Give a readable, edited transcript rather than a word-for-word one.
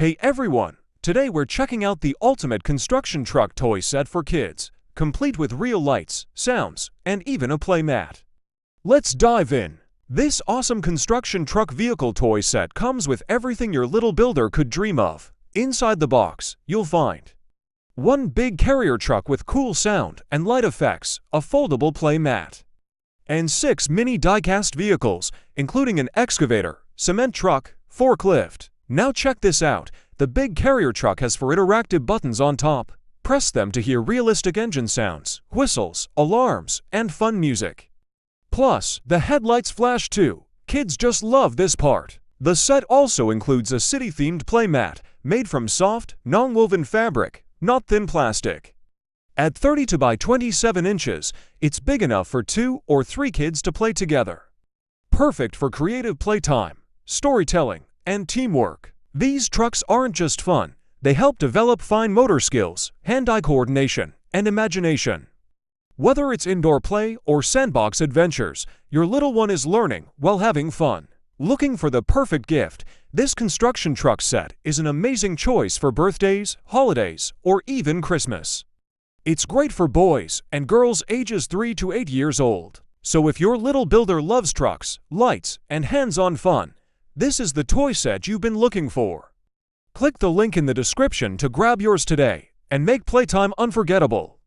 Hey everyone! Today we're checking out the ultimate construction truck toy set for kids, complete with real lights, sounds, and even a play mat. Let's dive in! This awesome construction truck vehicle toy set comes with everything your little builder could dream of. Inside the box, you'll find one big carrier truck with cool sound and light effects, a foldable play mat, and 6 mini die-cast vehicles, including an excavator, cement truck, forklift. Now check this out. The big carrier truck has 4 interactive buttons on top. Press them to hear realistic engine sounds, whistles, alarms, and fun music. Plus, the headlights flash too. Kids just love this part. The set also includes a city-themed play mat made from soft, non-woven fabric, not thin plastic. At 32 by 27 inches, it's big enough for 2 or 3 kids to play together. Perfect for creative playtime, storytelling, and teamwork. These trucks aren't just fun, they help develop fine motor skills, hand-eye coordination, and imagination. Whether it's indoor play or sandbox adventures, your little one is learning while having fun. Looking for the perfect gift? This construction truck set is an amazing choice for birthdays, holidays, or even Christmas. It's great for boys and girls ages 3 to 8 years old. So if your little builder loves trucks, lights, and hands-on fun, this is the toy set you've been looking for. Click the link in the description to grab yours today and make playtime unforgettable.